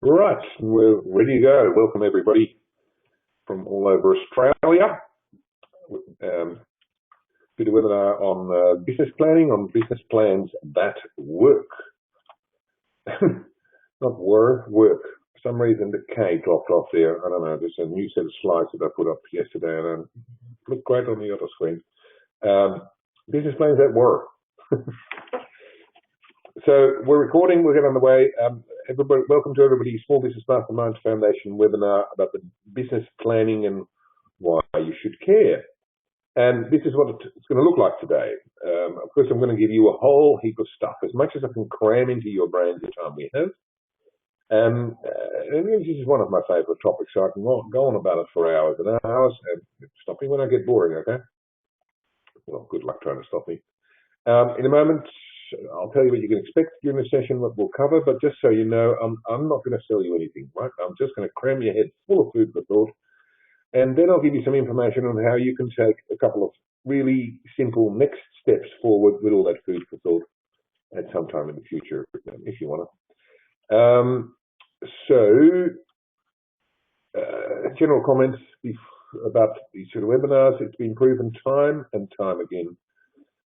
Right, we're ready to go. Welcome everybody from all over Australia. Did a webinar on business planning, on business plans that work. Not work. For some reason the K dropped off there. I don't know, there's a new set of slides that I put up yesterday and it looked great on the other screen. Business plans that work. So we're recording, we'll get on the way. Everybody, welcome to everybody's Small Business Mastermind Foundation webinar about the business planning and why you should care. And this is what it's going to look like today. Of course, I'm going to give you a whole heap of stuff, as much as I can cram into your brain the time we have. And this is one of my favorite topics, so I can go on about it for hours and hours, and stop me when I get boring, okay? Well, good luck trying to stop me. In a moment, I'll tell you what you can expect during the session, what we'll cover, but just so you know, I'm not going to sell you anything, right? I'm just going to cram your head full of food for thought, and then I'll give you some information on how you can take a couple of really simple next steps forward with all that food for thought at some time in the future, if you want to. General comments about these sort of webinars. It's been proven time and time again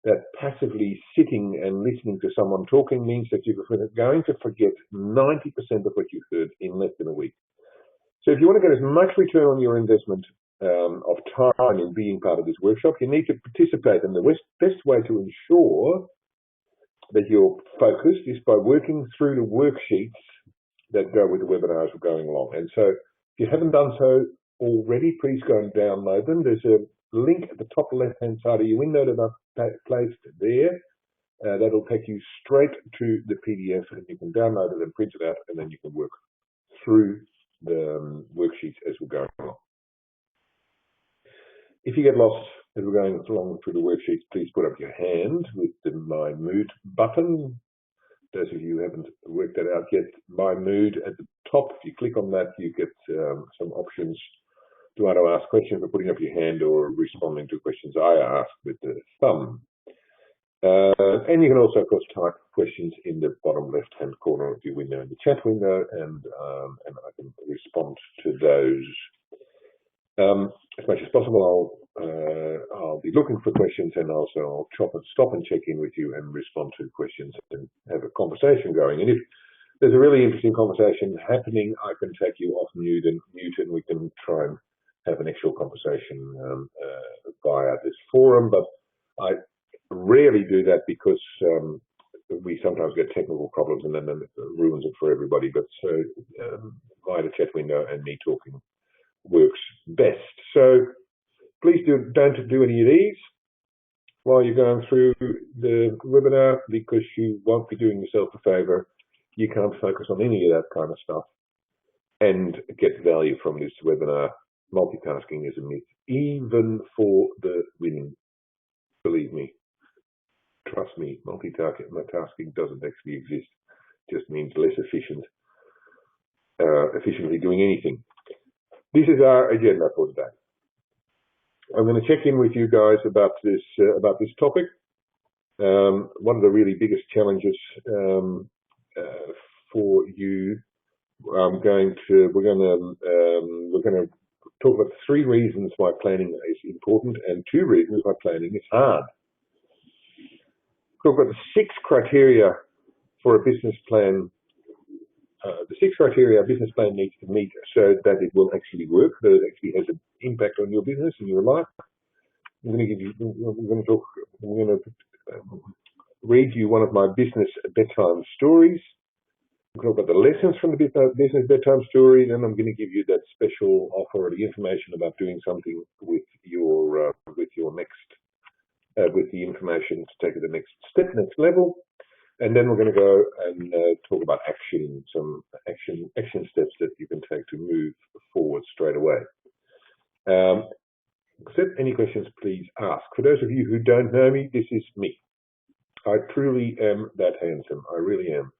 that passively sitting and listening to someone talking means that you're going to forget 90% of what you've heard in less than a week. So if you want to get as much return on your investment of time in being part of this workshop, you need to participate. And the best way to ensure that you're focused is by working through the worksheets that go with the webinars we're going along. And so if you haven't done so already, please go and download them. There's a link at the top left-hand side of your window that I've placed there. That'll take you straight to the PDF, and you can download it and print it out, and then you can work through the worksheets as we're going along. If you get lost as we're going along through the worksheets, please put up your hand with the My Mood button. Those of you who haven't worked that out yet, My Mood at the top, if you click on that, you get some options to either ask questions for putting up your hand or responding to questions I ask with the thumb. And you can also, of course, type questions in the bottom left-hand corner of your window in the chat window, and I can respond to those. As much as possible, I'll be looking for questions, and also I'll stop and check in with you and respond to questions and have a conversation going. And if there's a really interesting conversation happening, I can take you off mute and we can try and have an actual conversation via this forum, but I rarely do that because we sometimes get technical problems and then it ruins it for everybody. But so via the chat window and me talking works best. So please don't do any of these while you're going through the webinar, because you won't be doing yourself a favor. You can't focus on any of that kind of stuff and get value from this webinar. Multitasking is a myth, even for the women. Believe me, trust me, multitasking doesn't actually exist. It just means less efficiently doing anything. This is our agenda for today. I'm going to check in with you guys about this topic. One of the really biggest challenges for you. We're going to talk about 3 reasons why planning is important and 2 reasons why planning is hard. Talk about the 6 criteria for a business plan. The 6 criteria a business plan needs to meet so that it will actually work, that it actually has an impact on your business and your life. I'm going to read you one of my business bedtime stories. We'll talk about the lessons from the business bedtime story, then I'm going to give you that special offer or the information about doing something with the information to take it to the next step, next level, and then we're going to go and talk about some action steps that you can take to move forward straight away. Any questions, please ask. For those of you who don't know me, this is me. I truly am that handsome. I really am.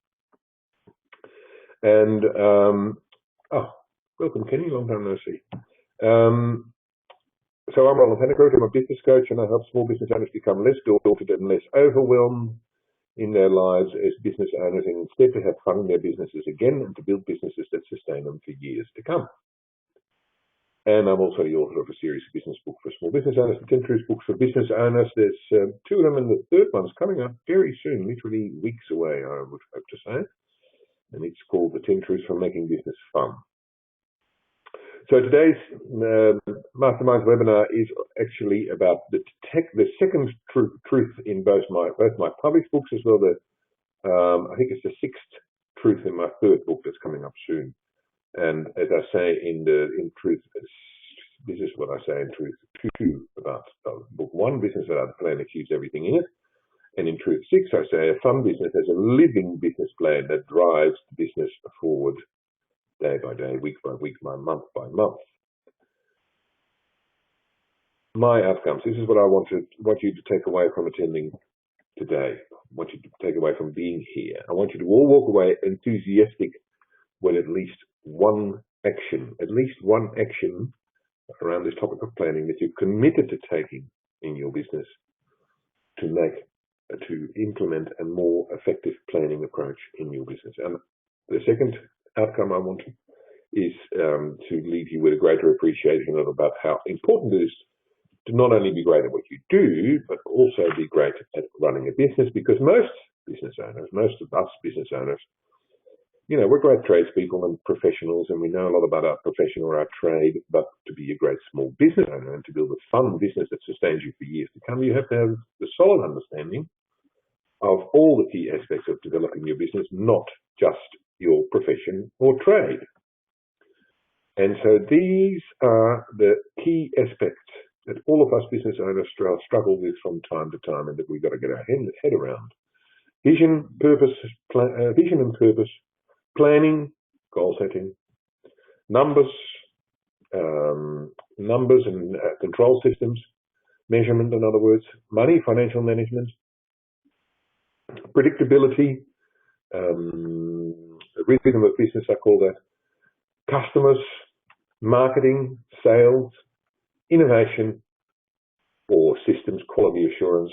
And, welcome Kenny, long time no see. So I'm Roland. I'm a business coach, and I help small business owners become less daunted and less overwhelmed in their lives as business owners and instead to have fun in their businesses again and to build businesses that sustain them for years to come. And I'm also the author of a series of business books for small business owners, the 10 Truths books for business owners. There's 2 of them, and the third one's coming up very soon, literally weeks away, I would hope to say. And it's called The 10 Truths for Making Business Fun. So today's Masterminds webinar is actually about the second truth in both my published books, as well as I think it's the 6th truth in my 3rd book that's coming up soon. And as I say in truth, this is what I say in truth 2 about book 1, business without a plan achieves everything in it. And in truth 6, I say a fun business has a living business plan that drives the business forward day by day, week by week, month by month. My outcomes. This is what I want you to take away from attending today. I want you to take away from being here. I want you to all walk away enthusiastic with at least one action around this topic of planning that you're committed to taking in your business to implement a more effective planning approach in your business. And the second outcome I want is to leave you with a greater appreciation about how important it is to not only be great at what you do, but also be great at running a business, because most of us business owners, we're great tradespeople and professionals, and we know a lot about our profession or our trade, but to be a great small business owner and to build a fun business that sustains you for years to come, you have to have the solid understanding of all the key aspects of developing your business, not just your profession or trade. And so these are the key aspects that all of us business owners struggle with from time to time, and that we've got to get our head around. Vision and purpose, planning, goal setting, numbers and control systems, measurement, in other words, money, financial management, predictability, rhythm of business, I call that, customers, marketing, sales, innovation, or systems, quality assurance,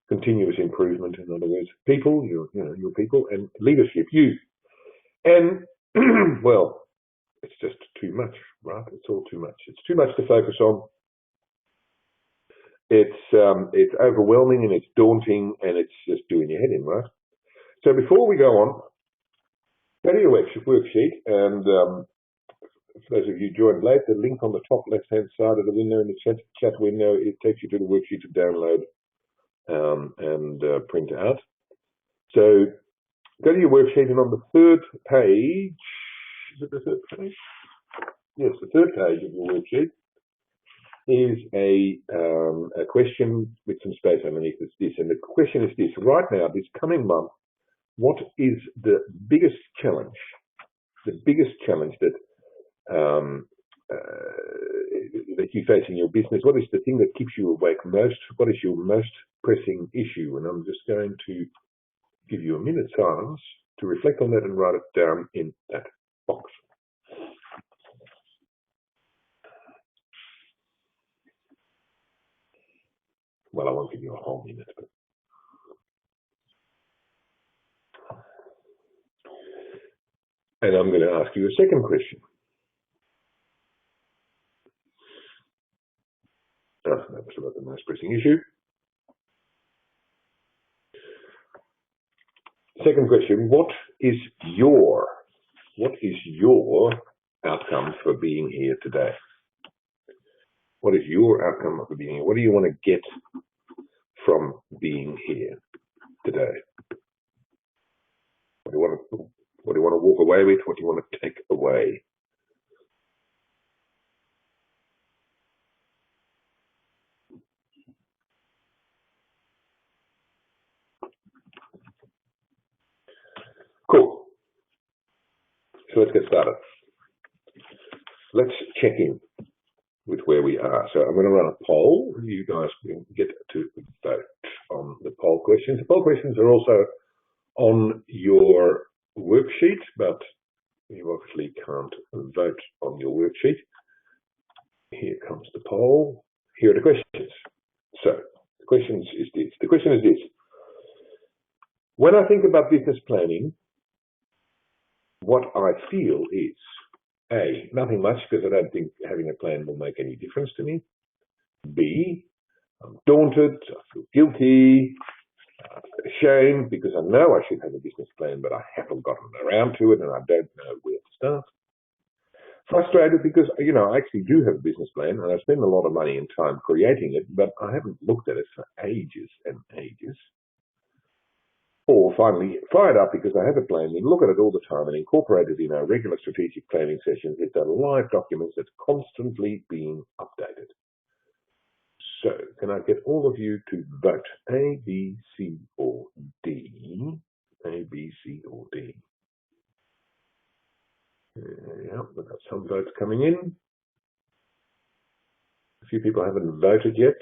continuous improvement, in other words, people, your people, and leadership, you. And, well, it's just too much, right? It's all too much. It's too much to focus on. It's overwhelming and it's daunting, and it's just doing your head in, right? So before we go on, go to your worksheet, and for those of you who joined late, the link on the top left-hand side of the window in the chat window, it takes you to the worksheet to download and print out. So go to your worksheet, and on the 3rd page, is it the 3rd page? Yes, the 3rd page of your worksheet is a question with some space underneath. It's this, and the question is this: right now, this coming month, what is the biggest challenge? The biggest challenge that you face in your business? What is the thing that keeps you awake most? What is your most pressing issue? And I'm just going to give you a minute's silence to reflect on that and write it down in that box. Well, I won't give you a whole minute, but and I'm going to ask you a second question. That was about the most pressing issue. Second question: what is your outcome for being here today? What is your outcome for being here? What do you want to get from being here today? What do you want to walk away with? What do you want to take away? Cool. So let's get started. Let's check in with where we are. So I'm going to run a poll. You guys can get to vote on the poll questions. The poll questions are also on your worksheet, but you obviously can't vote on your worksheet. Here comes the poll. Here are the questions. So the question is this. when I think about business planning, what I feel is, A, nothing much because I don't think having a plan will make any difference to me. B, I'm daunted, I feel guilty, ashamed because I know I should have a business plan, but I haven't gotten around to it and I don't know where to start. Frustrated because, I actually do have a business plan and I spend a lot of money and time creating it, but I haven't looked at it for ages and ages. Or finally, fired up because I have a plan, we look at it all the time and incorporate it in our regular strategic planning sessions. It's a live document that's constantly being updated. So, can I get all of you to vote A, B, C, or D? A, B, C, or D? Yeah, we've got some votes coming in. A few people haven't voted yet.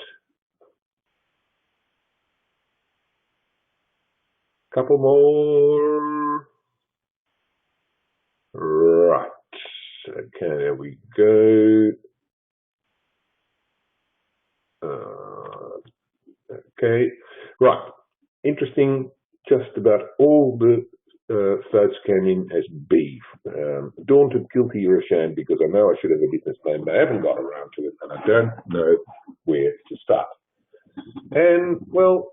Couple more. Right. Okay, there we go. Okay, right. Interesting. Just about all the votes came in as B. Daunted, guilty, or ashamed because I know I should have a business plan, but I haven't got around to it and I don't know where to start. And, well,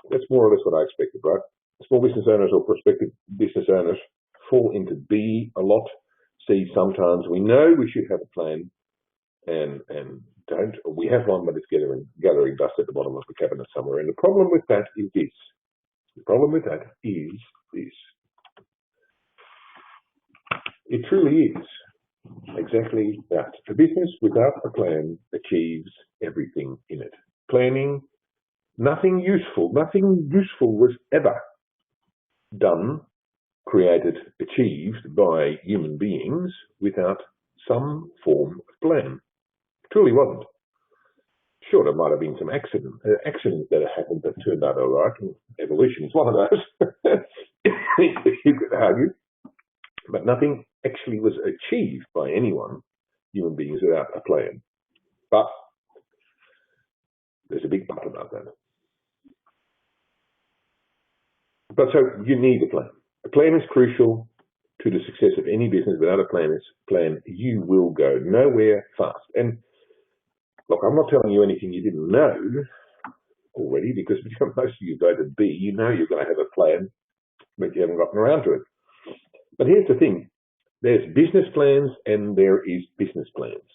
that's more or less what I expected, right? Small business owners or prospective business owners fall into B a lot. C, sometimes we know we should have a plan and don't. We have one, but it's gathering dust at the bottom of the cabinet somewhere. And the problem with that is this. The problem with that is this. It truly is exactly that. A business without a plan achieves everything in it. Planning, nothing useful was ever done, created, achieved by human beings without some form of plan. Truly wasn't. Sure, there might have been some accidents that happened that turned out all right. Evolution is one of those. You could argue. But nothing actually was achieved by anyone, human beings, without a plan. But there's a big but about that. But so you need a plan. A plan is crucial to the success of any business. Without a plan, you will go nowhere fast. And look, I'm not telling you anything you didn't know already because most of you voted B. You know you're going to have a plan, but you haven't gotten around to it. But here's the thing. There's business plans and there is business plans.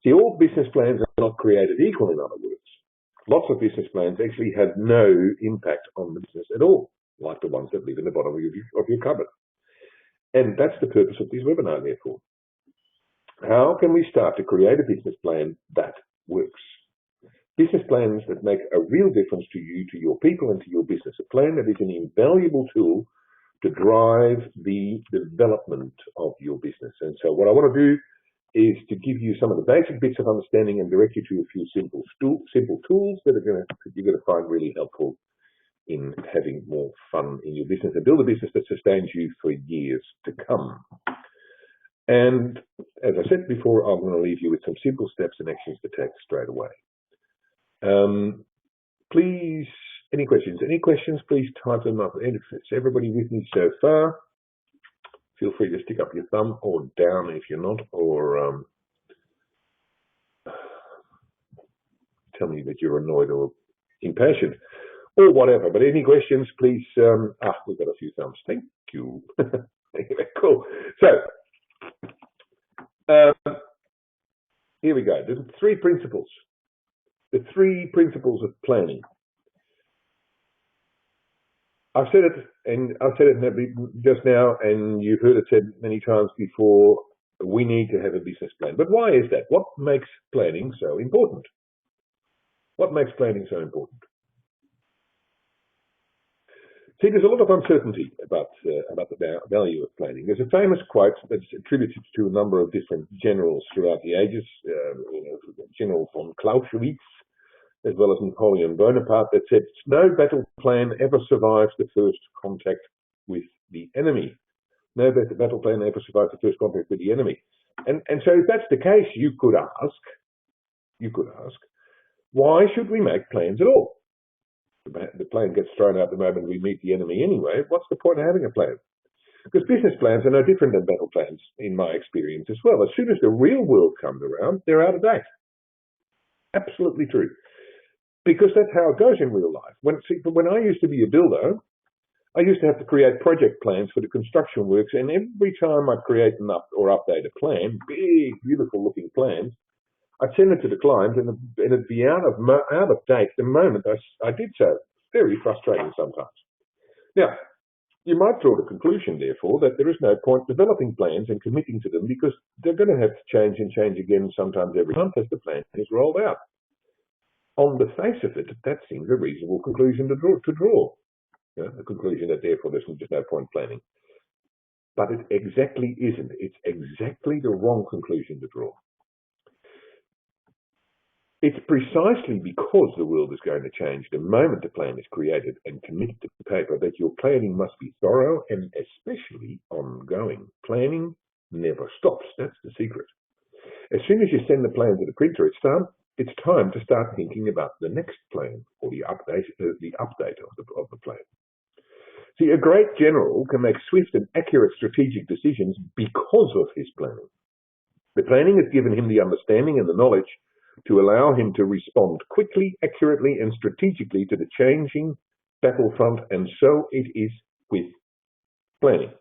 See, all business plans are not created equal, in other words. Lots of business plans actually have no impact on the business at all, like the ones that live in the bottom of your cupboard. And that's the purpose of this webinar, therefore. How can we start to create a business plan that works? Business plans that make a real difference to you, to your people, and to your business. A plan that is an invaluable tool to drive the development of your business. And so what I want to do is to give you some of the basic bits of understanding and direct you to a few simple tools that you're going to find really helpful in having more fun in your business and build a business that sustains you for years to come. And as I said before, I'm going to leave you with some simple steps and actions to take straight away. Please, any questions? Any questions, please type them up. And if it's everybody with me so far, feel free to stick up your thumb or down if you're not, or tell me that you're annoyed or impatient or whatever. But any questions, please. We've got a few thumbs. Thank you. Cool. So here we go. There's three principles. The three principles of planning. I've said it just now, and you've heard it said many times before, we need to have a business plan. But why is that? What makes planning so important? What makes planning so important? See, there's a lot of uncertainty about the value of planning. There's a famous quote that's attributed to a number of different generals throughout the ages, General von Clausewitz, as well as Napoleon Bonaparte, that said, no battle plan ever survives the first contact with the enemy. No battle plan ever survives the first contact with the enemy. And so if that's the case, you could ask, why should we make plans at all? The plan gets thrown out the moment we meet the enemy anyway. What's the point of having a plan? Because business plans are no different than battle plans, in my experience as well. As soon as the real world comes around, they're out of date. Absolutely true. Because that's how it goes in real life. When I used to be a builder, I used to have to create project plans for the construction works, and every time I'd create or update a plan, big, beautiful-looking plans, I'd send it to the client, and it'd be out of date the moment I did so. Very frustrating sometimes. Now, you might draw the conclusion, therefore, that there is no point developing plans and committing to them because they're going to have to change and change again sometimes every month as the plan is rolled out. On the face of it, that seems a reasonable conclusion to draw. A conclusion that therefore there's just no point planning. But it exactly isn't. It's exactly the wrong conclusion to draw. It's precisely because the world is going to change the moment the plan is created and committed to paper that your planning must be thorough and especially ongoing. Planning never stops. That's the secret. As soon as you send the plan to the printer, it's time to start thinking about the next plan or the update of the plan. See, a great general can make swift and accurate strategic decisions because of his planning. The planning has given him the understanding and the knowledge to allow him to respond quickly, accurately, and strategically to the changing battlefront, and so it is with planning.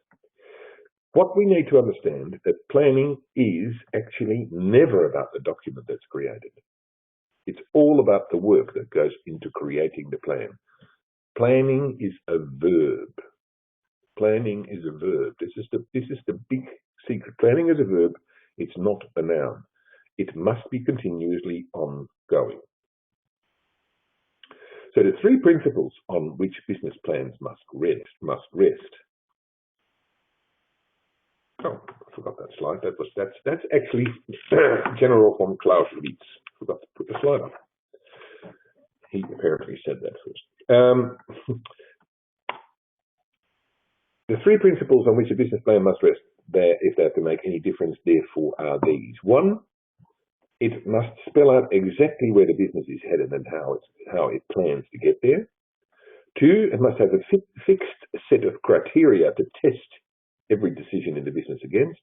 What we need to understand is that planning is actually never about the document that's created. It's all about the work that goes into creating the plan. Planning is a verb. Planning is a verb. This is the big secret. Planning is a verb. It's not a noun. It must be continuously ongoing. So the three principles on which business plans must rest. Oh, I forgot that slide. That's actually General von Clausewitz. Forgot to put the slide up. He apparently said that first. The three principles on which a business plan must rest, if they have to make any difference, therefore, are these. One, it must spell out exactly where the business is headed and how it plans to get there. Two, it must have a fixed set of criteria to test every decision in the business against.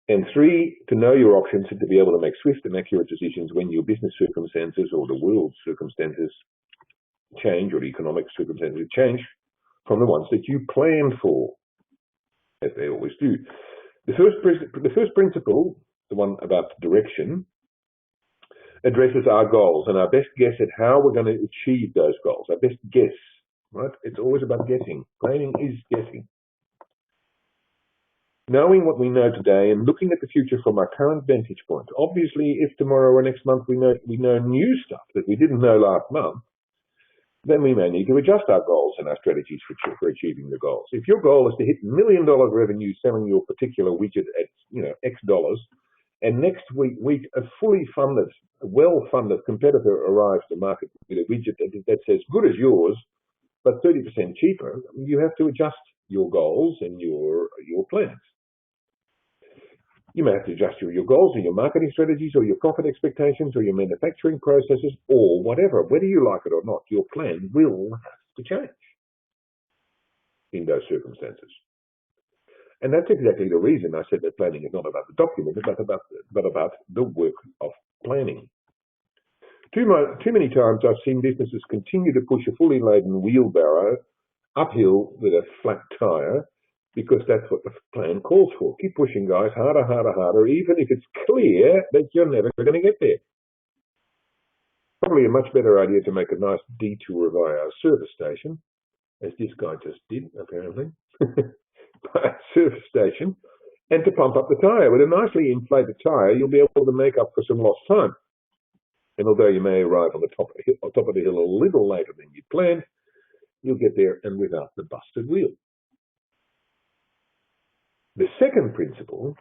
And three, to know your options and to be able to make swift and accurate decisions when your business circumstances or the world's circumstances change, or the economic circumstances change from the ones that you planned for, as they always do. The first principle, the one about direction, addresses our goals and our best guess at how we're going to achieve those goals. Our best guess, right? It's always about guessing. Planning is guessing. Knowing what we know today and looking at the future from our current vantage point. Obviously, if tomorrow or next month we know new stuff that we didn't know last month, then we may need to adjust our goals and our strategies for achieving the goals. If your goal is to hit $1 million revenue selling your particular widget at X dollars, and next week a fully funded, well-funded competitor arrives to market with a widget that's as good as yours, but 30% cheaper, you have to adjust your goals and your plans. You may have to adjust your goals or your marketing strategies or your profit expectations or your manufacturing processes or whatever. Whether you like it or not, your plan will have to change in those circumstances. And that's exactly the reason I said that planning is not about the document, but about the work of planning. Too many times I've seen businesses continue to push a fully laden wheelbarrow uphill with a flat tire because that's what the plan calls for. Keep pushing, guys, harder, harder, harder, even if it's clear that you're never going to get there. Probably a much better idea to make a nice detour via a service station, as this guy just did, apparently. By a service station, and to pump up the tire. With a nicely inflated tire, you'll be able to make up for some lost time. And although you may arrive on the top of the hill a little later than you planned, you'll get there and without the busted wheel. The second principle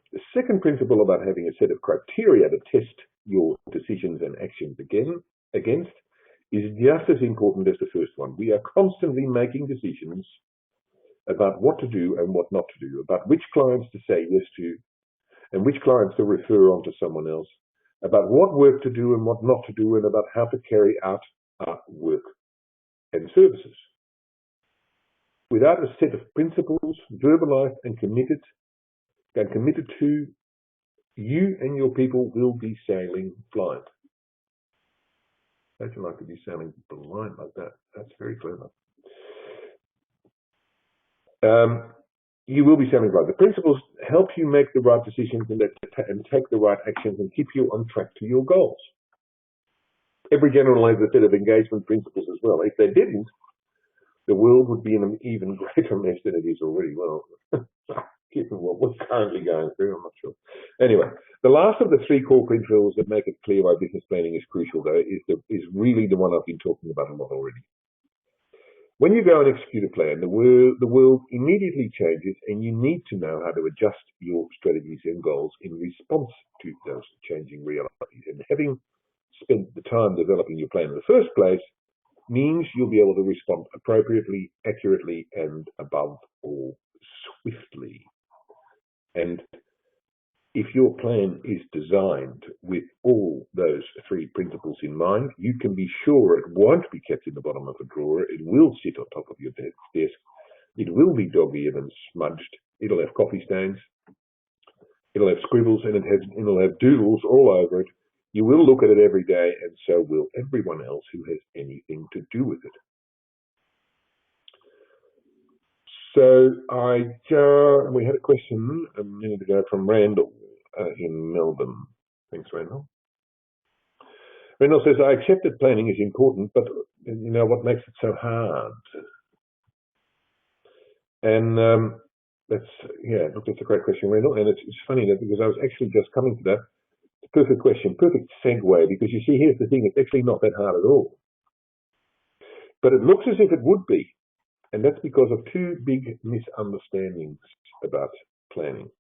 about having a set of criteria to test your decisions and actions against is just as important as the first one. We are constantly making decisions about what to do and what not to do, about which clients to say yes to and which clients to refer on to someone else, about what work to do and what not to do, and about how to carry out our work. and services. Without a set of principles, verbalized and committed to, you and your people will be sailing blind. How'd you like to be sailing blind like that? That's very clever. You will be sailing blind. The principles help you make the right decisions and take the right actions and keep you on track to your goals. Every general has a set of engagement principles as well. If they didn't, the world would be in an even greater mess than it is already. Well, given what we're currently going through, I'm not sure. Anyway, the last of the three core principles that make it clear why business planning is crucial, though, is really the one I've been talking about a lot already. When you go and execute a plan, the world immediately changes, and you need to know how to adjust your strategies and goals in response to those changing realities. And having spent the time developing your plan in the first place means you'll be able to respond appropriately, accurately, and above all, swiftly. And if your plan is designed with all those three principles in mind, you can be sure it won't be kept in the bottom of a drawer. It will sit on top of your desk. It will be dog-eared and smudged. It'll have coffee stains. It'll have scribbles, and it'll have doodles all over it. You will look at it every day, and so will everyone else who has anything to do with it. So we had a question a minute ago from Randall in Melbourne. Thanks, Randall. Randall says, I accept that planning is important, but you know what makes it so hard? And that's a great question, Randall. And it's funny that because I was actually just coming to that. Perfect question, perfect segue, because you see, here's the thing, it's actually not that hard at all. But it looks as if it would be. And that's because of two big misunderstandings about planning.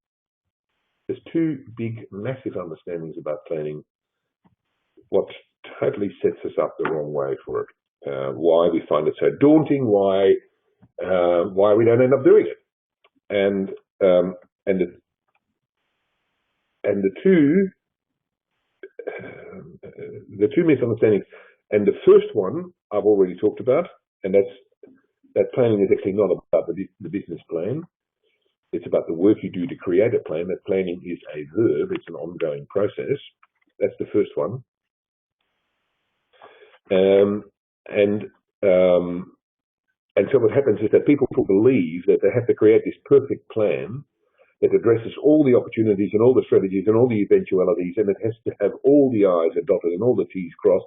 There's two big, massive understandings about planning, what totally sets us up the wrong way for it. Why we find it so daunting, why we don't end up doing it. And the two misunderstandings, and the first one I've already talked about, and that's that planning is actually not about the business plan. It's about the work you do to create a plan. That planning is a verb. It's an ongoing process. That's the first one. And so what happens is that people believe that they have to create this perfect plan that addresses all the opportunities and all the strategies and all the eventualities, and it has to have all the I's are dotted and all the T's crossed.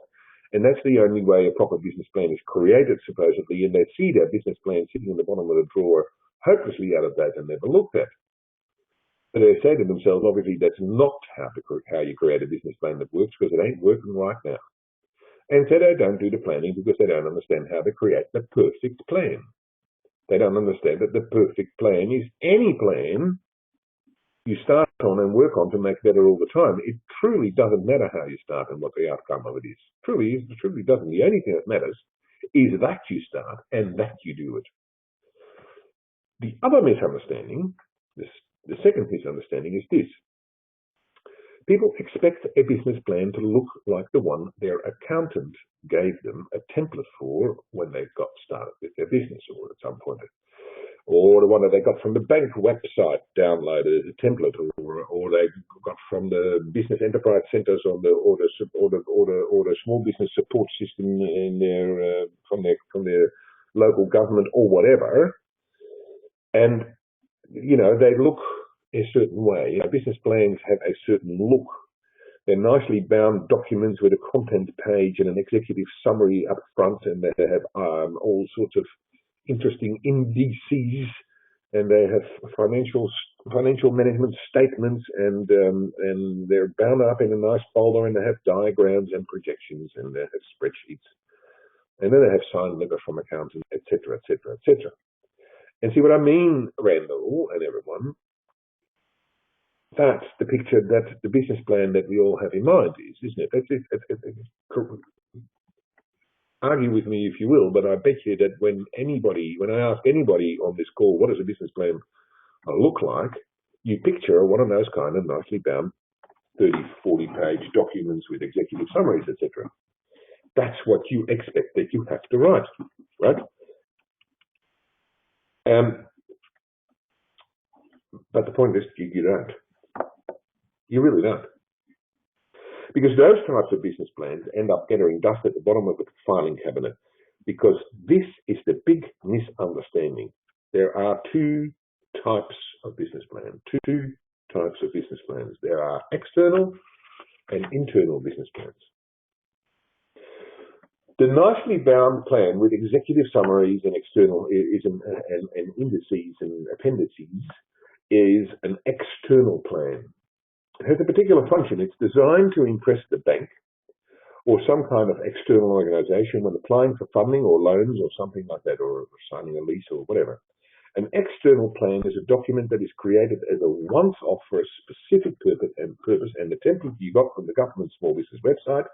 And that's the only way a proper business plan is created, supposedly, and they see their business plan sitting in the bottom of the drawer, hopelessly out of date and never looked at. But they say to themselves, obviously, that's not how you create a business plan that works, because it ain't working right now. And so they don't do the planning because they don't understand how to create the perfect plan. They don't understand that the perfect plan is any plan you start on and work on to make better all the time. It truly doesn't matter how you start and what the outcome of it is. Truly doesn't. The only thing that matters is that you start and that you do it. The other misunderstanding, the second misunderstanding, is this. People expect a business plan to look like the one their accountant gave them a template for when they got started with their business, or at some point, or the one that they got from the bank website downloaded as a template, or they got from the business enterprise centers or the small business support system in their from their local government or whatever. And you know, they look a certain way. You know, business plans have a certain look. They're nicely bound documents with a content page and an executive summary up front, and they have all sorts of interesting indices, and they have financial management statements, and they're bound up in a nice folder, and they have diagrams and projections, and they have spreadsheets, and then they have signed letter from accountants, etc., etc., etc. And see what I mean, Randall and everyone? That's the picture that the business plan that we all have in mind is, isn't it? Argue with me if you will, but I bet you that when I ask anybody on this call, what does a business plan look like, you picture one of those kind of nicely bound 30, 40-page documents with executive summaries, etc. That's what you expect that you have to write. right? But the point is, you don't. You really don't. Because those types of business plans end up gathering dust at the bottom of the filing cabinet. Because this is the big misunderstanding. There are two types of business plans. Two types of business plans. There are external and internal business plans. The nicely bound plan with executive summaries and external and indices and appendices is an external plan. It has a particular function. It's designed to impress the bank or some kind of external organization when applying for funding or loans or something like that, or signing a lease or whatever. An external plan is a document that is created as a once-off for a specific purpose, and the template you got from the government small business website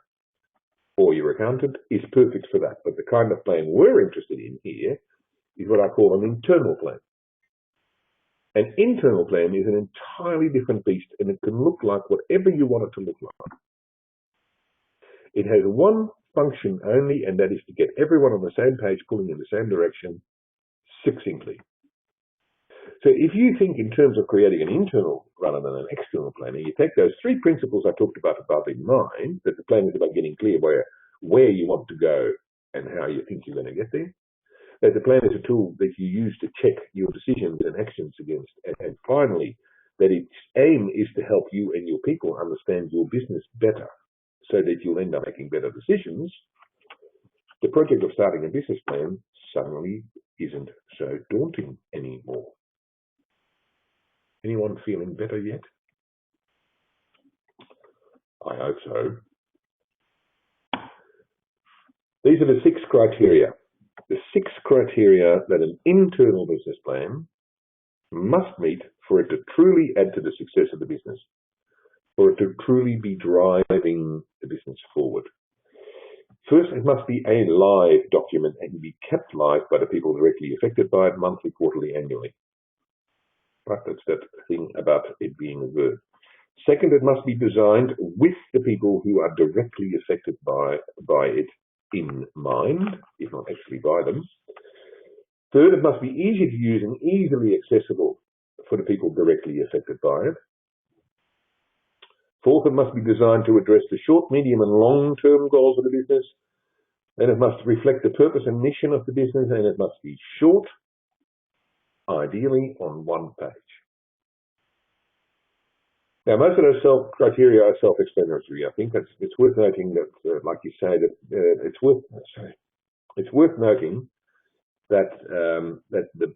or your accountant is perfect for that. But the kind of plan we're interested in here is what I call an internal plan. An internal plan is an entirely different beast, and it can look like whatever you want it to look like. It has one function only, and that is to get everyone on the same page pulling in the same direction succinctly. So if you think in terms of creating an internal rather than an external plan, and you take those three principles I talked about above in mind, that the plan is about getting clear where you want to go and how you think you're going to get there, that the plan is a tool that you use to check your decisions and actions against, and finally, that its aim is to help you and your people understand your business better so that you'll end up making better decisions, the project of starting a business plan suddenly isn't so daunting anymore. Anyone feeling better yet? I hope so. These are the 6 criteria. The 6 criteria that an internal business plan must meet for it to truly add to the success of the business, for it to truly be driving the business forward. First, it must be a live document and be kept live by the people directly affected by it monthly, quarterly, annually. Right, that's that thing about it being a verb. Second, it must be designed with the people who are directly affected by it in mind, if not actually by them. Third, it must be easy to use and easily accessible for the people directly affected by it. Fourth, it must be designed to address the short, medium, and long-term goals of the business. Then it must reflect the purpose and mission of the business, and it must be short, ideally on one page. Now, most of those criteria are self-explanatory. I think it's worth noting that, like you say, that it's worth noting that the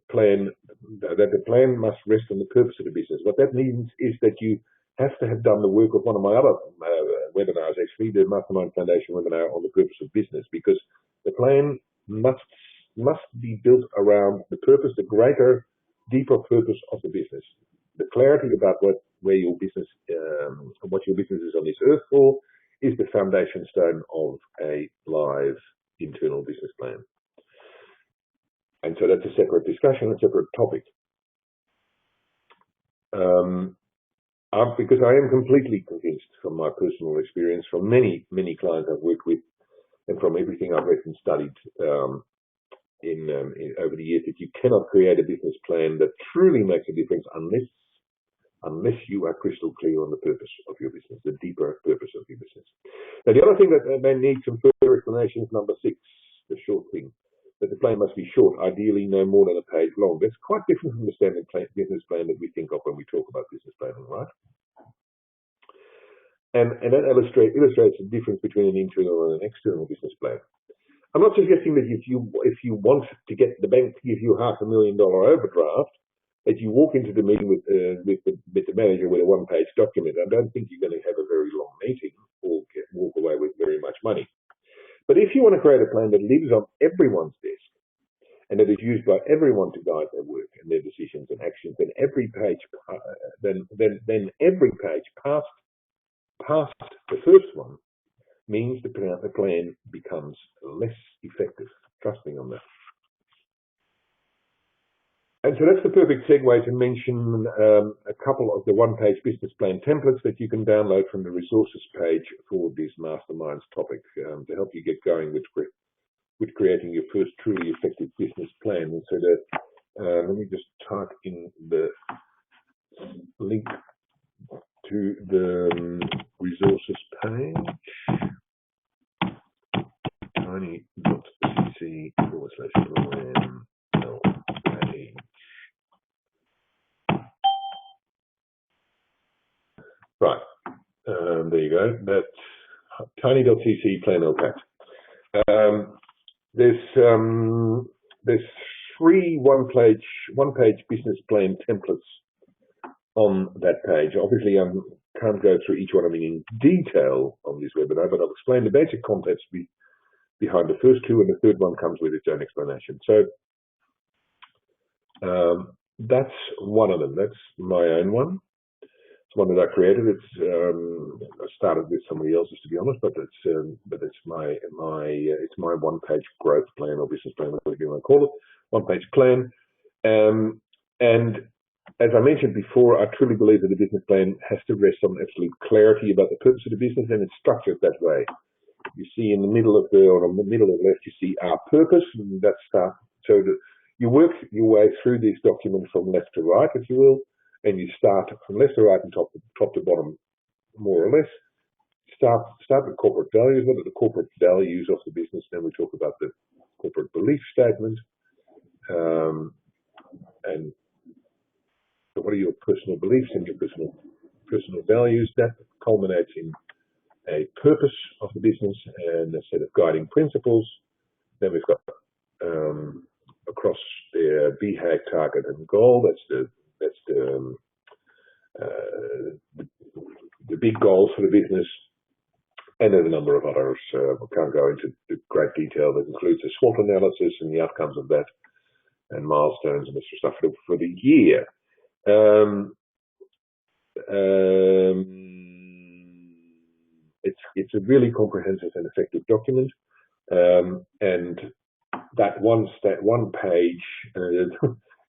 plan must rest on the purpose of the business. What that means is that you have to have done the work of one of my other webinars, actually, the Mastermind Foundation webinar on the purpose of business, because the plan must be built around the purpose, the greater, deeper purpose of the business. The clarity about what your business is on this earth for is the foundation stone of a live internal business plan. And so that's a separate discussion, a separate topic. Because I am completely convinced from my personal experience, from many, many clients I've worked with, and from everything I've read and studied over the years, that you cannot create a business plan that truly makes a difference unless you are crystal clear on the purpose of your business, the deeper purpose of your business. Now, the other thing that may need some further explanation is number 6, the short thing. That the plan must be short, ideally no more than a page long. That's quite different from the standard business plan that we think of when we talk about business planning, right? And that illustrates the difference between an internal and an external business plan. I'm not suggesting that if you want to get the bank to give you $500,000 overdraft, that you walk into the meeting with the manager with a one-page document. I don't think you're going to have a very long meeting or walk away with very much money. But if you want to create a plan that lives on everyone's desk and that is used by everyone to guide their work and their decisions and actions, then every page past the first one means the plan becomes less effective. Trust me on that. And so that's the perfect segue to mention a couple of the one-page business plan templates that you can download from the resources page for this masterminds topic to help you get going with with creating your first truly effective business plan. And so let me just type in the link to the resources page, tiny.cc/Roland. Right, there you go. That's tiny.cc plan LPAT. There's 3 one-page business plan templates on that page. Obviously, I can't go through each one of them in detail on this webinar, but I'll explain the basic concepts behind the first 2, and the third one comes with its own explanation. So that's one of them. That's my own one. It's one that I created. It's I started with somebody else's, to be honest, but it's my one-page growth plan or business plan, whatever you want to call it. One-page plan, and as I mentioned before, I truly believe that the business plan has to rest on absolute clarity about the purpose of the business, and it's structured that way. You see in the middle of on the middle of the left, you see our purpose, and that's so that you work your way through this document from left to right, if you will, and you start from left to right and top to bottom, more or less. Start with corporate values. What are the corporate values of the business? Then we talk about the corporate belief statement, and what are your personal beliefs and your personal values? That culminates in a purpose of the business and a set of guiding principles. Then we've got across their BHAG target and goal. That's the big goals for the business. And there's a number of others. We can't go into great detail. That includes a SWOT analysis and the outcomes of that, and milestones and this sort of stuff for the year. It's a really comprehensive and effective document, and that one page,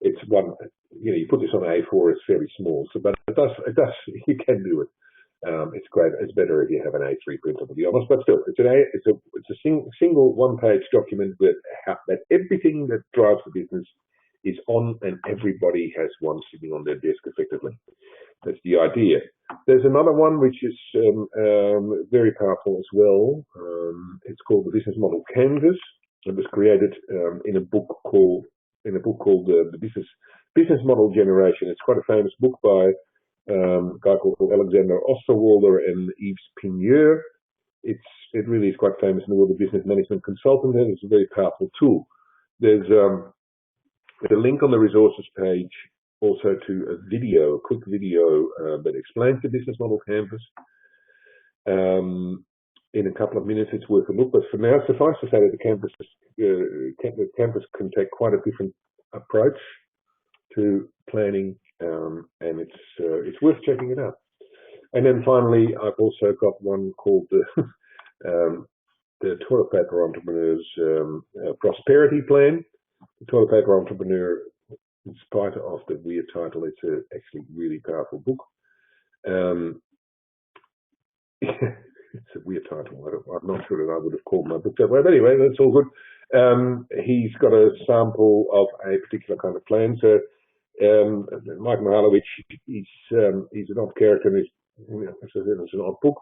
it's one. You put this on A4, it's fairly small. So, but it does. You can do it. It's great. It's better if you have an A3 printer, to be honest. But still, it's a single one-page document that everything that drives the business is on, and everybody has one sitting on their desk effectively. That's the idea. There's another one which is very powerful as well. It's called the Business Model Canvas. It was created in a book called the Business Model Generation. It's quite a famous book by a guy called Alexander Osterwalder and Yves Pigneur. It really is quite famous in the world of business management consulting, and it's a very powerful tool. There's a link on the resources page also to a quick video that explains the Business Model Canvas. In a couple of minutes, it's worth a look. But for now, suffice to say that the canvas can take quite a different approach to planning, and it's worth checking it out. And then finally, I've also got one called the Toilet Paper Entrepreneur's Prosperity Plan. The Toilet Paper Entrepreneur, in spite of the weird title, it's actually a really powerful book. It's a weird title. I'm not sure that I would have called my book that way, but anyway, that's all good. He's got a sample of a particular kind of plan. So Mike Mihalowicz, he's an odd character, and it's an odd book,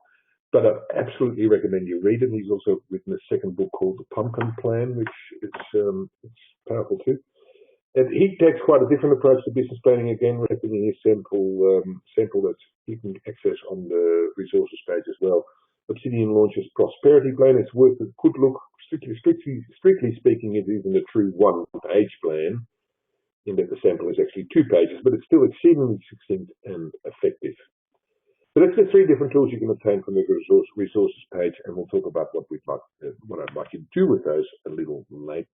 but I absolutely recommend you read it. He's also written a second book called The Pumpkin Plan, which it's powerful too. And he takes quite a different approach to business planning, again, recommending his sample that you can access on the resources page as well. Obsidian launches Prosperity Plan. It's worth a good look. Strictly speaking, it isn't a true one-page plan, in that the sample is actually 2 pages, but it's still exceedingly succinct and effective. So that's the 3 different tools you can obtain from the resources page, and we'll talk about what I'd like you to do with those a little later.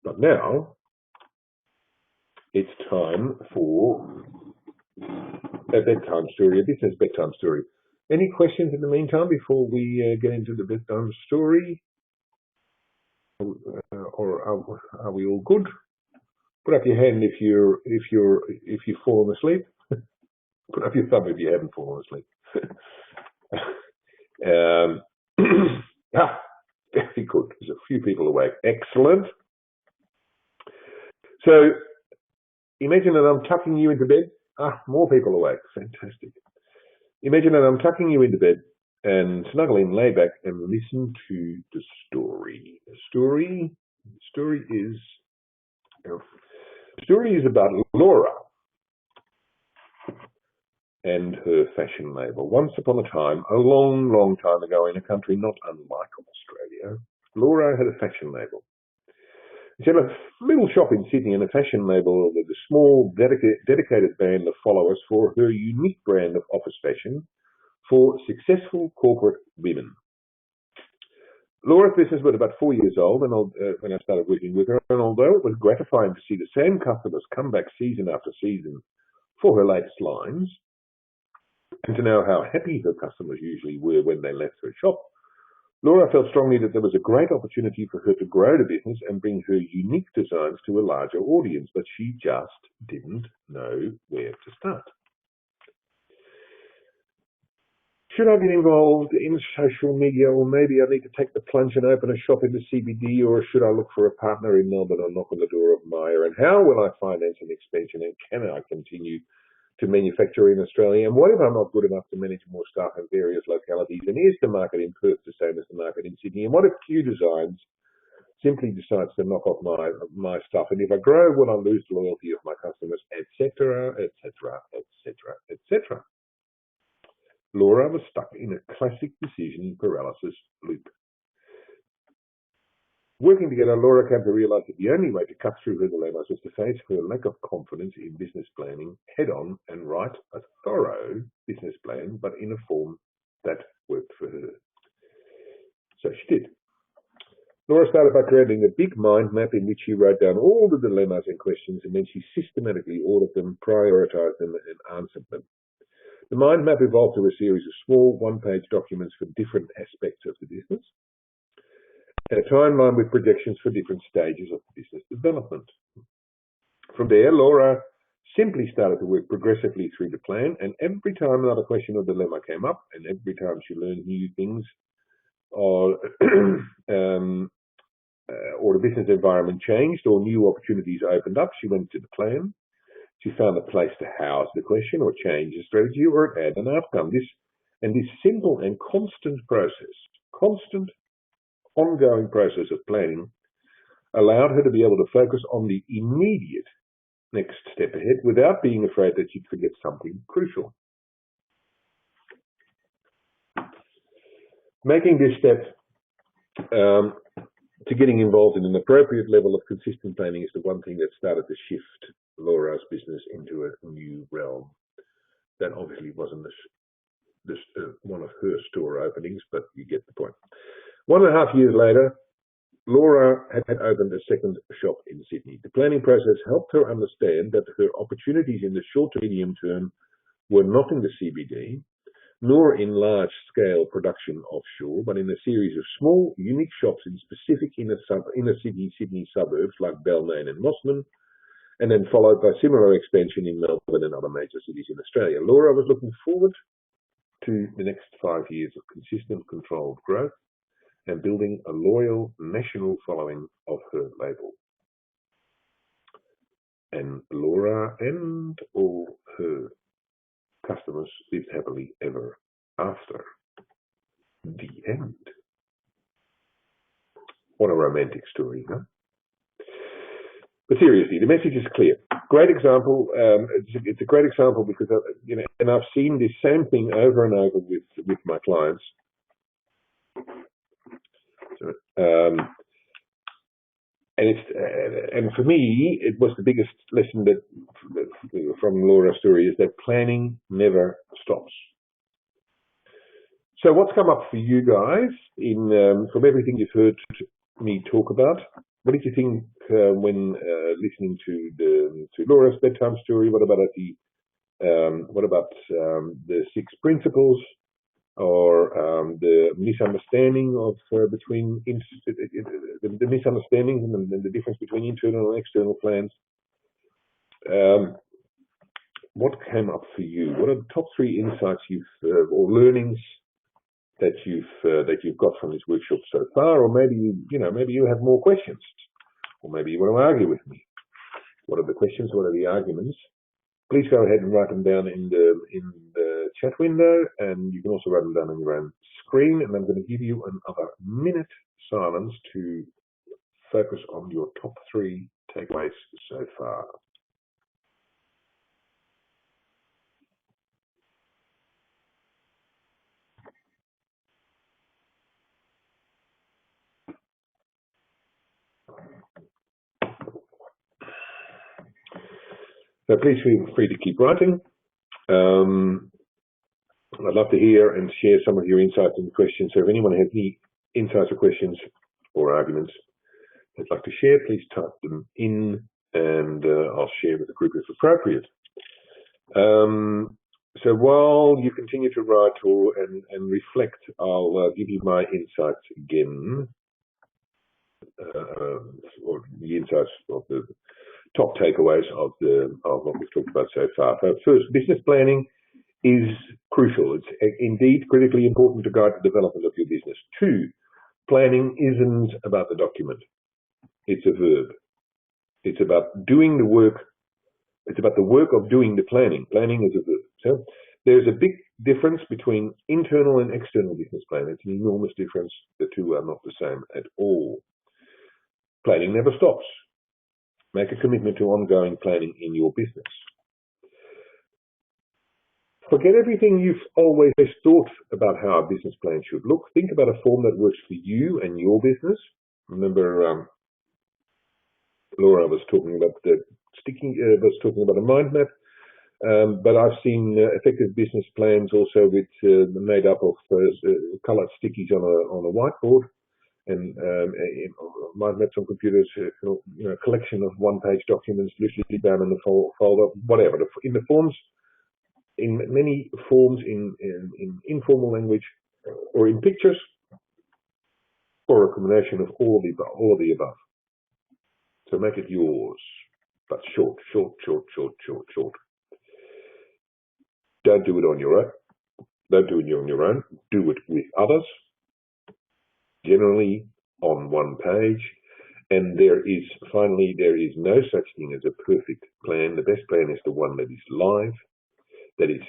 But now it's time for a bedtime story, a business bedtime story. Any questions in the meantime before we get into the bedtime story? Or are we all good? Put up your hand if you've fallen asleep. Put up your thumb if you haven't fallen asleep. Very good. There's a few people awake. Excellent. So imagine that I'm tucking you into bed. More people awake. Fantastic. Imagine that I'm tucking you into bed and snuggle in, lay back, and listen to the story. The story is about Laura and her fashion label. Once upon a time, a long, long time ago, in a country not unlike Australia, Laura had a fashion label. She had a little shop in Sydney and a fashion label with a small, dedicated band of followers for her unique brand of office fashion for successful corporate women. Laura's business was about 4 years old when I started working with her, and although it was gratifying to see the same customers come back season after season for her latest lines, and to know how happy her customers usually were when they left her shop, Laura felt strongly that there was a great opportunity for her to grow the business and bring her unique designs to a larger audience, but she just didn't know where to start. Should I get involved in social media, or maybe I need to take the plunge and open a shop in the CBD, or should I look for a partner in Melbourne or knock on the door of Myer? And how will I finance an expansion, and can I continue to manufacture in Australia? And what if I'm not good enough to manage more staff in various localities? And is the market in Perth the same as the market in Sydney? And what if Q Designs simply decides to knock off my stuff? And if I grow, will I lose the loyalty of my customers, etc., etc., etc., etc.? Laura was stuck in a classic decision paralysis loop. Working together, Laura came to realize that the only way to cut through her dilemmas was to face her lack of confidence in business planning head on and write a thorough business plan, but in a form that worked for her. So she did. Laura started by creating a big mind map in which she wrote down all the dilemmas and questions, and then she systematically ordered them, prioritized them, and answered them. The mind map evolved to a series of small one-page documents for different aspects of the business, and a timeline with projections for different stages of business development. From there, Laura simply started to work progressively through the plan, and every time another question or dilemma came up, and every time she learned new things, or the business environment changed, or new opportunities opened up, she went to the plan. She found a place to house the question, or change the strategy, or add an outcome. This simple and constant ongoing process of planning allowed her to be able to focus on the immediate next step ahead without being afraid that she'd forget something crucial. Making this step to getting involved in an appropriate level of consistent planning is the one thing that started to shift Laura's business into a new realm. That obviously wasn't one of her store openings, but you get the point. 1.5 years later, Laura had opened a second shop in Sydney. The planning process helped her understand that her opportunities in the short to medium term were not in the CBD, nor in large-scale production offshore, but in a series of small, unique shops in specific inner Sydney suburbs like Balmain and Mosman, and then followed by similar expansion in Melbourne and other major cities in Australia. Laura was looking forward to the next 5 years of consistent, controlled growth and building a loyal national following of her label. And Laura and all her customers lived happily ever after. The end. What a romantic story, huh? But seriously, the message is clear. Great example. It's a great example because and I've seen this same thing over and over with my clients. So, and for me, it was the biggest lesson that from Laura's story is that planning never stops. So what's come up for you guys from everything you've heard me talk about? What did you think when listening to Laura's bedtime story? What about the 6 principles, or the misunderstanding of between the misunderstandings and the difference between internal and external plans? What came up for you? What are the top 3 insights or learnings that you've got from this workshop so far, or maybe you have more questions, or maybe you want to argue with me. What are the questions? What are the arguments? Please go ahead and write them down in the chat window, and you can also write them down on your own screen. And I'm going to give you another minute silence to focus on your top 3 takeaways so far. So please feel free to keep writing. I'd love to hear and share some of your insights and questions. So if anyone has any insights or questions or arguments they'd like to share, please type them in, and I'll share with the group if appropriate. So while you continue to write and reflect, I'll give you my insights again, or the insights of the top takeaways of what we've talked about so far. So first, business planning is crucial. It's indeed critically important to guide the development of your business. 2, planning isn't about the document. It's a verb. It's about doing the work. It's about the work of doing the planning. Planning is a verb. So there's a big difference between internal and external business plan. It's an enormous difference. The two are not the same at all. Planning never stops. Make a commitment to ongoing planning in your business. Forget everything you've always thought about how a business plan should look. Think about a form that works for you and your business. Remember, Laura was talking about a mind map, but I've seen effective business plans also with made up of coloured stickies on a whiteboard, and mind maps on computers, a collection of one-page documents loosely bound in the folder, whatever. In many forms, in informal language, or in pictures, or a combination of all of the above. So make it yours, but short. Don't do it on your own. Don't do it on your own. Do it with others, generally on one page. And there is no such thing as a perfect plan. The best plan is the one that is live, that is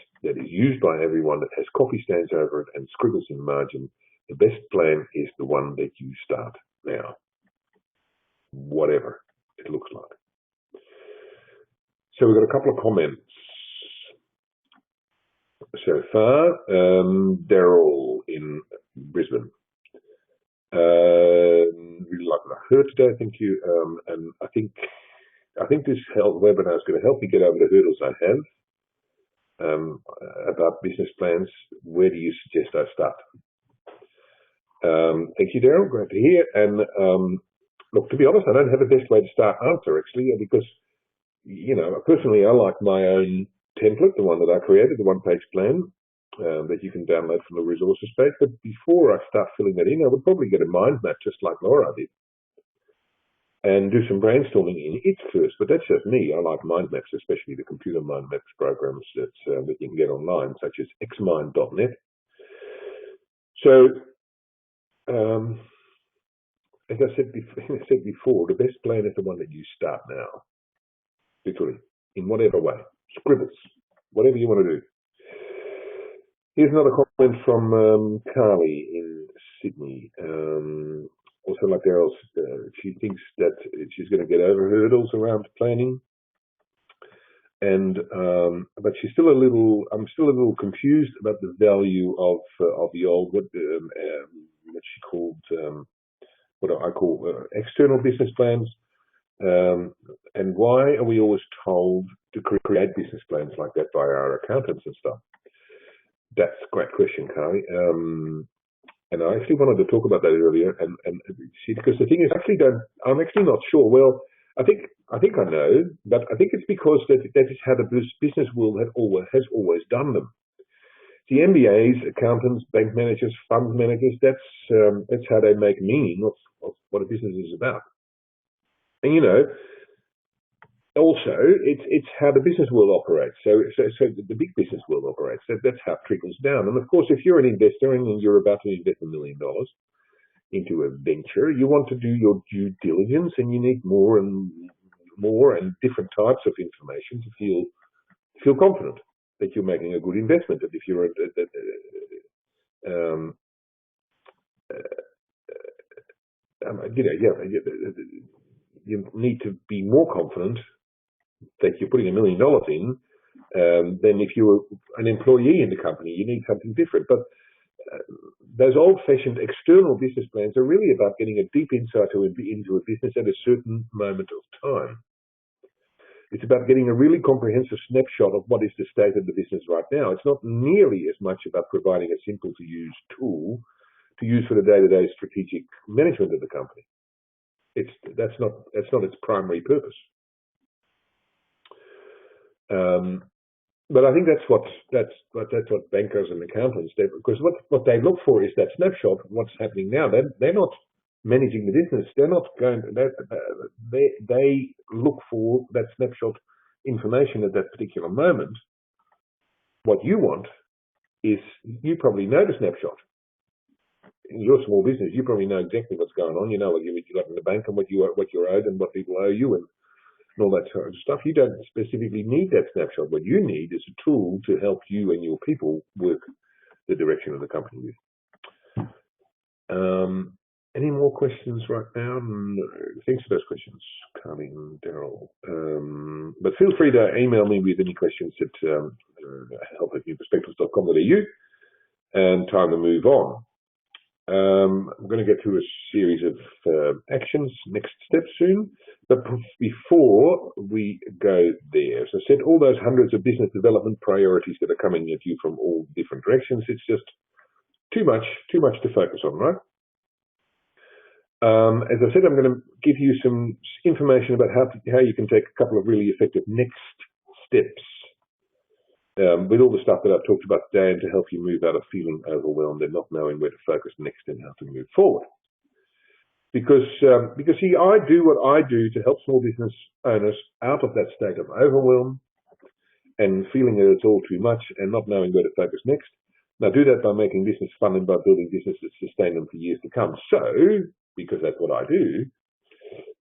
used by everyone, that has coffee stains over it and scribbles in margin. The best plan is the one that you start now, whatever it looks like. So we've got a couple of comments so far. Daryl in Brisbane. Really like what I heard today. Thank you. And I think this webinar is going to help me get over the hurdles I have about business plans. Where do you suggest I start? Thank you, Daryl. Great to hear. And look, to be honest, I don't have a best way to start answer, actually, because, personally, I like my own template, the one that I created, the one-page plan that you can download from the resources page. But before I start filling that in, I would probably get a mind map, just like Laura did, and do some brainstorming in it first. But that's just me. I like mind maps, especially the computer mind maps programs that you can get online, such as xmind.net. So, as I said before, the best plan is the one that you start now, literally, in whatever way. Scribbles, whatever you want to do. Here's another comment from Carly in Sydney. Also, like Daryl's, she thinks that she's going to get over hurdles around planning, and but she's still a little. I'm still a little confused about the value of the old what she called what I call external business plans, and why are we always told to create business plans like that by our accountants and stuff? That's a great question, Carly. And I actually wanted to talk about that earlier, and see, because the thing is, I'm actually not sure. Well, I think I know, but I think it's because that is how the business world has always done them. The MBAs, accountants, bank managers, fund managers, that's how they make meaning of what a business is about. And also, it's how the business world operates. So the big business world operates. That's how it trickles down. And of course, if you're an investor and you're about to invest $1 million into a venture, you want to do your due diligence, and you need more and different types of information to feel confident that you're making a good investment. And if you're you need to be more confident that you're putting $1 million in than if you were an employee in the company. You need something different. But those old-fashioned external business plans are really about getting a deep insight into a business at a certain moment of time. It's about getting a really comprehensive snapshot of what is the state of the business right now. It's not nearly as much about providing a simple-to-use tool to use for the day-to-day strategic management of the company. That's not its primary purpose. But I think that's what bankers and accountants do, because what they look for is that snapshot of what's happening now. They're not managing the business. They're not going. They look for that snapshot information at that particular moment. What you want is, you probably know the snapshot. In your small business, you probably know exactly what's going on. You know what you got in the bank and what you're owed and what people owe you and all that sort of stuff. You don't specifically need that snapshot. What you need is a tool to help you and your people work the direction of the company with. Any more questions right now? No. Thanks for those questions, Carly and Daryl. But feel free to email me with any questions at help@newperspectives.com.au, and time to move on. I'm going to get to a series of actions, next steps soon. But before we go there, as I said, all those hundreds of business development priorities that are coming at you from all different directions, it's just too much to focus on, right? As I said, I'm going to give you some information about how you can take a couple of really effective next steps with all the stuff that I've talked about today, and to help you move out of feeling overwhelmed and not knowing where to focus next and how to move forward. Because see, I do what I do to help small business owners out of that state of overwhelm and feeling that it's all too much and not knowing where to focus next. And I do that by making business fun and by building business that sustain them for years to come. So, because that's what I do,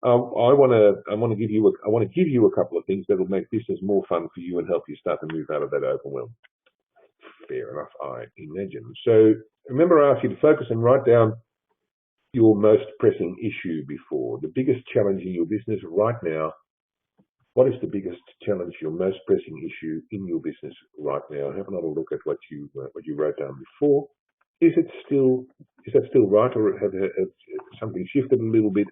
I want to give you a couple of things that will make business more fun for you and help you start to move out of that overwhelm. Fair enough, I imagine. So remember, I asked you to focus and write down your most pressing issue before. The biggest challenge in your business right now. What is the biggest challenge, your most pressing issue in your business right now? Have another look at what you wrote down before. Is that still right, or have something shifted a little bit?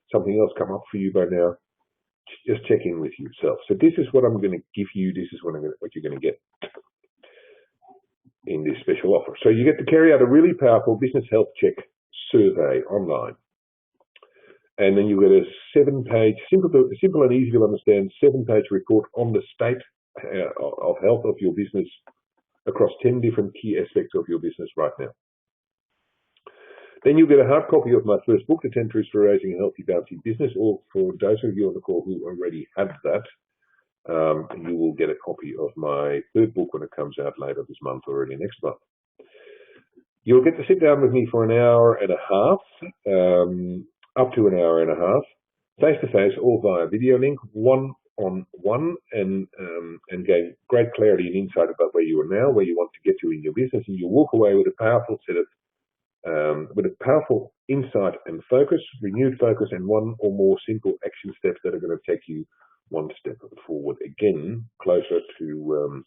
Something else come up for you by now? Just check in with yourself. So this is what I'm going to give you. This is what you're going to get in this special offer. So you get to carry out a really powerful business health check survey online. And then you get a 7-page, simple and easy to understand, 7-page report on the state of health of your business across 10 different key aspects of your business right now. Then you get a hard copy of my first book, The 10 Truths for Raising a Healthy, Bouncy Business, or for those of you on the call who already have that, you will get a copy of my third book when it comes out later this month or early next month. You'll get to sit down with me for an hour and a half, up to an hour and a half, face-to-face, or via video link, one-on-one, and gain great clarity and insight about where you are now, where you want to get to in your business, and you'll walk away with a powerful insight and focus, renewed focus, and one or more simple action steps that are going to take you one step forward, again, closer to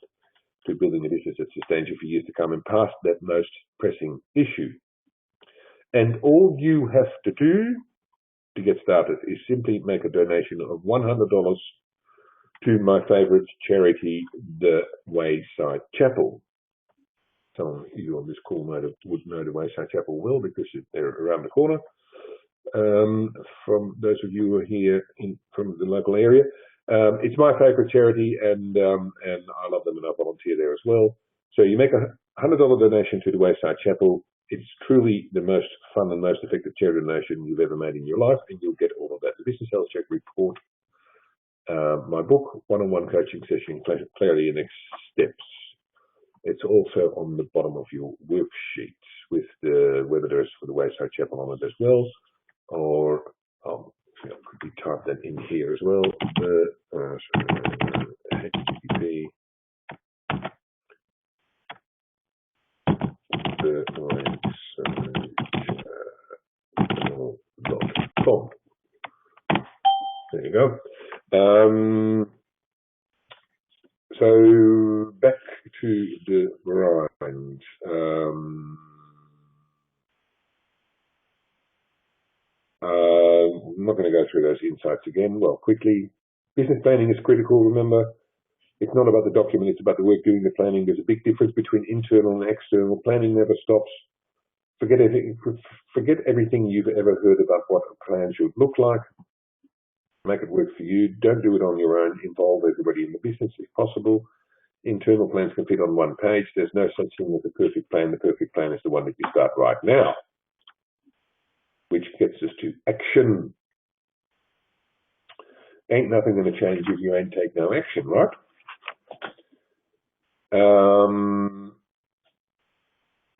building a business that sustains you for years to come and past that most pressing issue. And all you have to do to get started is simply make a donation of $100 to my favorite charity, the Wayside Chapel. Some of you on this call would know the Wayside Chapel well, because they're around the corner. From those of you who are here from the local area, it's my favorite charity, and I love them, and I volunteer there as well. So you make a $100 donation to the Wayside Chapel. It's truly the most fun and most effective charity donation you've ever made in your life, and you'll get all of that. The Business Health Check report my book, One-on-One Coaching Session, Clarity and Next Steps. It's also on the bottom of your worksheet with the webinars for the Wayside Chapel on it as well, or could be typed that in here as well. HTTP com. There you go. So back to the grind. I'm not going to go through those insights again. Well, quickly, business planning is critical. Remember, it's not about the document, it's about the work doing the planning. There's a big difference between internal and external. Planning never stops. Forget everything you've ever heard about what a plan should look like. Make it work for you. Don't do it on your own. Involve everybody in the business if possible. Internal plans can fit on one page. There's no such thing as a perfect plan. The perfect plan is the one that you start right now, which gets us to action. Ain't nothing going to change if you ain't take no action, right?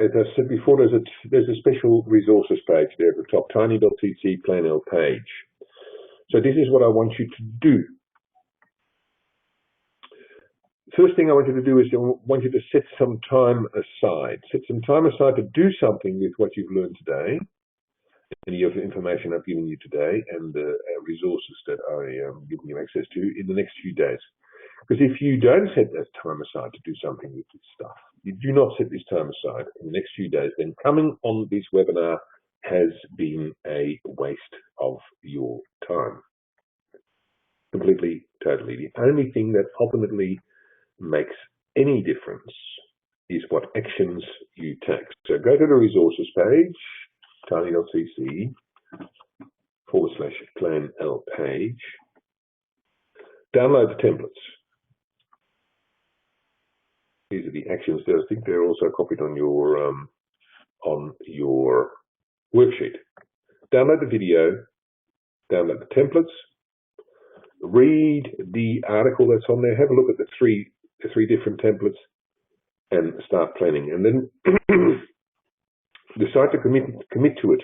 As I said before, there's a special resources page there at the top, tiny.cc planl page. So this is what I want you to do. First thing I want you to do is I want you to set some time aside. Set some time aside to do something with what you've learned today, any of the information I've given you today, and the resources that I am giving you access to in the next few days. Because if you don't set that time aside to do something with this stuff, you do not set this time aside in the next few days, then coming on this webinar has been a waste of your time. Completely, totally. The only thing that ultimately makes any difference is what actions you take. So go to the resources page, tiny.cc /planl page, download the templates. These are the actions there. I think they're also copied on your worksheet. Download the video, download the templates, read the article that's on there, have a look at the three different templates, and start planning. And then decide to commit to it.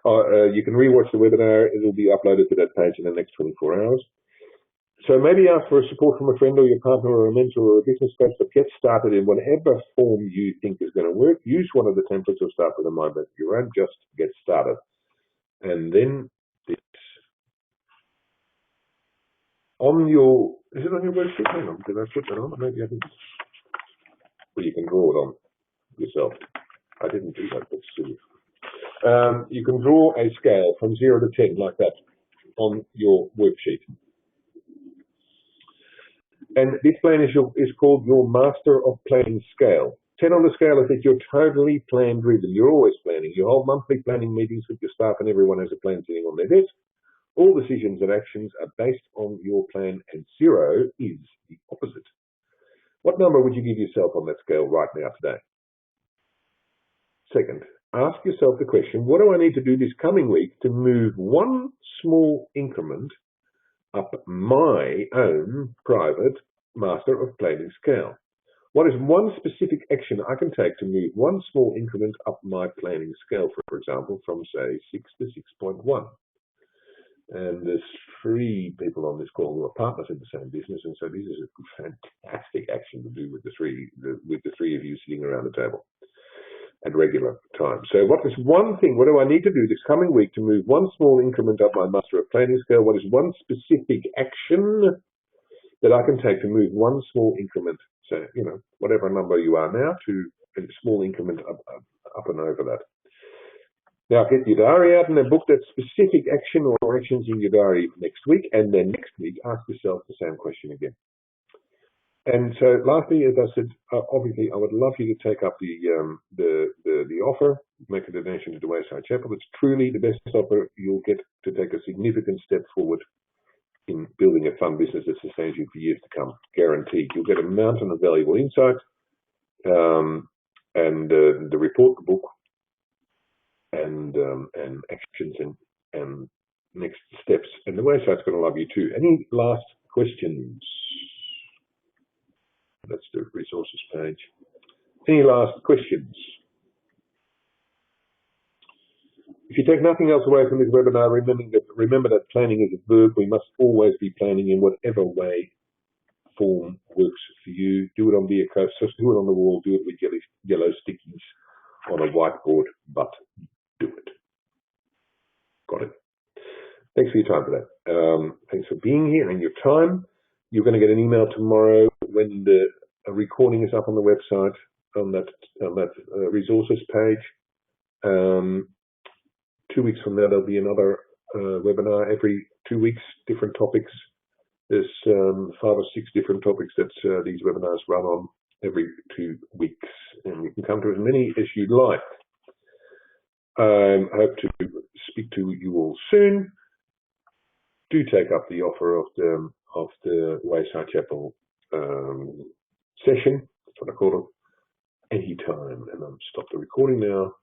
You can rewatch the webinar. It'll be uploaded to that page in the next 24 hours. So maybe ask for support from a friend or your partner or a mentor or a business coach, but get started in whatever form you think is going to work. Use one of the templates or start with a mind map of your own. Just get started. And then this. Is it on your worksheet? Hang on, did I put that on? Maybe I didn't. Well, you can draw it on yourself. I didn't do that, that's silly. You can draw a scale from 0 to 10 like that on your worksheet. And this plan is called your Master of Planning scale. 10 on the scale is that you're totally plan driven. You're always planning. You hold monthly planning meetings with your staff and everyone has a plan sitting on their desk. All decisions and actions are based on your plan, and 0 is the opposite. What number would you give yourself on that scale right now today? Second, ask yourself the question, what do I need to do this coming week to move one small increment up my own private Master of Planning scale? What is one specific action I can take to move one small increment up my planning scale, for example, from, say, 6 to 6.1? And there's 3 people on this call who are partners in the same business, and so this is a fantastic action to do with the three of you sitting around the table at regular times. So what is one thing, what do I need to do this coming week to move one small increment up my Master of Planning scale? What is one specific action that I can take to move one small increment, so, whatever number you are now, to a small increment up and over that? Now get your diary out and then book that specific action or actions in your diary next week, and then next week ask yourself the same question again. And so lastly, as I said, obviously I would love you to take up the offer, make a donation to the Wayside Chapel. It's truly the best offer. You'll get to take a significant step forward in building a fun business that sustains you for years to come, guaranteed. You'll get a mountain of valuable insights, and the report, the book, and actions and next steps. And the Waysite's going to love you too. Any last questions? That's the resources page. Any last questions? If you take nothing else away from this webinar, remember that planning is a verb. We must always be planning in whatever way, form works for you. Do it on the coast, just do it on the wall, do it with yellow stickies on a whiteboard, but do it. Got it? Thanks for your time for that. Thanks for being here and your time. You're going to get an email tomorrow when the recording is up on the website on that resources page. 2 weeks from now, there'll be another webinar every 2 weeks, different topics. There's 5 or 6 different topics that these webinars run on every 2 weeks, and you can come to as many as you'd like. I hope to speak to you all soon. Do take up the offer of the Wayside Chapel session. That's what I call it. Anytime, and I'll stop the recording now.